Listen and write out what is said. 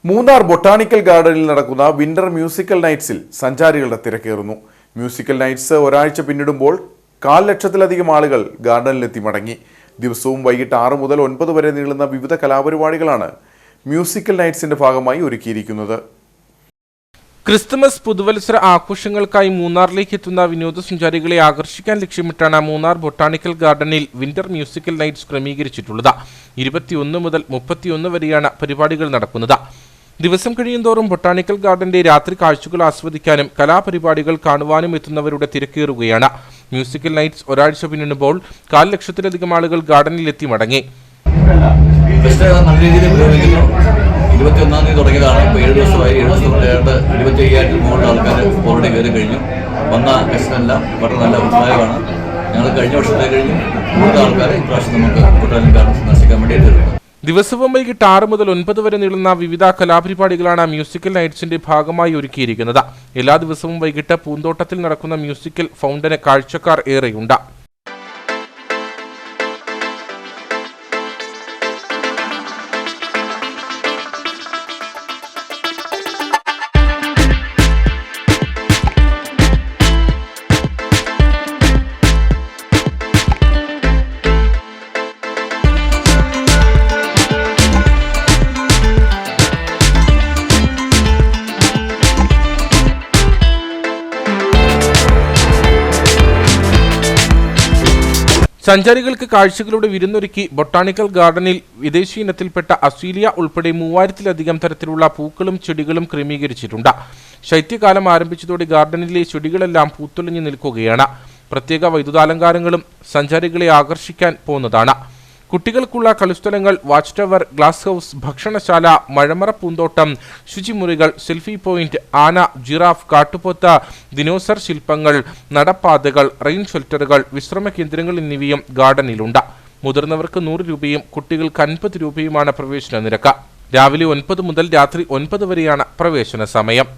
Munnar botanical ഗാർഡനിൽ നടക്കുന്ന winter musical നൈറ്റ്സിൽ സഞ്ചാരികളുടെ തിരക്കേറുന്നു. മ്യൂസിക്കൽ നൈറ്റ്സ് ഒരാഴ്ച പിന്നിടുമ്പോൾ 1,00,000-ലധികം ആളുകൾ ഗാർഡനിലെത്തി മടങ്ങി. ദിവസവും വൈകിട്ട് 6 മുതൽ 9 വരെ നീളുന്ന വിവിധ കലാപരിപാടികളാണ് മ്യൂസിക്കൽ നൈറ്റ്സിന്റെ ഭാഗമായി ഒരുക്കിയിരിക്കുന്നത്. ക്രിസ്തുമസ് പുതുവത്സര ആഘോഷങ്ങൾക്കായി മൂന്നാറിലേക്ക് എത്തുന്ന വിനോദസഞ്ചാരികളെ ആകർഷിക്കാൻ ലക്ഷ്യമിട്ടാണ് മൂന്നാർ ബൊട്ടാണിക്കൽ ഗാർഡനിൽ വിന്റർ മ്യൂസിക്കൽ നൈറ്റ്സ് ക്രമീകരിച്ചിട്ടുള്ളത്. 21 മുതൽ 31 വരെയാണ് പരിപാടികൾ നടക്കുന്നത്. ദിവസം കഴിയുന്തോറും ബൊട്ടാണിക്കൽ ഗാർഡന്റെ രാത്രി കാഴ്ചകൾ ആസ്വദിക്കാനും കലാപരിപാടികൾ കാണുവാനും എത്തുന്നവരുടെ തിരക്കേറുകയാണ്. മ്യൂസിക്കൽ നൈറ്റ്സ് ഒരാഴ്ച പിന്നിടുമ്പോൾ 1,00,000-ലധികം ആളുകൾ ഗാർഡനിൽ എത്തി മടങ്ങി. 21-ാം തീയതി തുടങ്ങിയതാണ്. ഇപ്പോൾ 7 ദിവസമായി. 7 ദിവസം കൊണ്ടായിട്ട് 25,000 മുകളിൽ ആൾക്കാർ ഓൾറെഡി കയറി കഴിഞ്ഞു. വന്ന ഗസ്റ്റെല്ലാം വളരെ നല്ല അഭിപ്രായമാണ്. ഞങ്ങൾ കഴിഞ്ഞ വർഷത്തെ കഴിഞ്ഞു കൂടുതൽ ആൾക്കാരെ ഇപ്രാവശ്യം നമുക്ക് ബൊട്ടാണിക്കൽ ഗാർഡൻ സന്ദർശിക്കാൻ വേണ്ടിയിട്ട് വരുന്നത്. ദിവസവും വൈകിട്ട് 6 മുതൽ 9 വരെ നീളുന്ന വിവിധ കലാപരിപാടികളാണ് മ്യൂസിക്കൽ നൈറ്റ്സിന്റെ ഭാഗമായി ഒരുക്കിയിരിക്കുന്നത്. എല്ലാ ദിവസവും വൈകിട്ട് പൂന്തോട്ടത്തിൽ നടക്കുന്ന മ്യൂസിക്കൽ ഫൗണ്ടന് കാഴ്ചക്കാർ ഏറെയുണ്ട്. സഞ്ചാരികൾക്ക് കാഴ്ചകളുടെ വിരുന്നൊരുക്കി ബൊട്ടാണിക്കൽ ഗാർഡനിൽ വിദേശി ഇനത്തിൽപ്പെട്ട അസീലിയ ഉൾപ്പെടെ 3000-ലധികം തരത്തിലുള്ള പൂക്കളും ചെടികളും ക്രമീകരിച്ചിട്ടുണ്ട്. ശൈത്യകാലം ആരംഭിച്ചതോടെ ഗാർഡനിലെ ചെടികളെല്ലാം പൂത്തുലഞ്ഞു നിൽക്കുകയാണ്. പ്രത്യേക വൈദ്യുതാലങ്കാരങ്ങളും സഞ്ചാരികളെ ആകർഷിക്കാൻ പോകുന്നതാണ്. കുട്ടികൾക്കുള്ള കളിസ്ഥലങ്ങൾ, വാച്ച് ടവർ, ഗ്ലാസ് ഹൗസ്, ഭക്ഷണശാല, മഴമറ പൂന്തോട്ടം, ശുചിമുറികൾ, സെൽഫി പോയിന്റ്, ആന, ജിറാഫ്, കാട്ടുപോത്ത്, ദിനോസർ ശില്പങ്ങൾ, നടപ്പാതകൾ, റെയിൻ ഷെൽട്ടറുകൾ, വിശ്രമ കേന്ദ്രങ്ങൾ എന്നിവയും ഗാർഡനിലുണ്ട്. മുതിർന്നവർക്ക് 100 രൂപയും കുട്ടികൾക്ക് 50 രൂപയുമാണ് പ്രവേശന നിരക്ക്. രാവിലെ 9 മുതൽ രാത്രി 9 വരെയാണ് പ്രവേശന സമയം.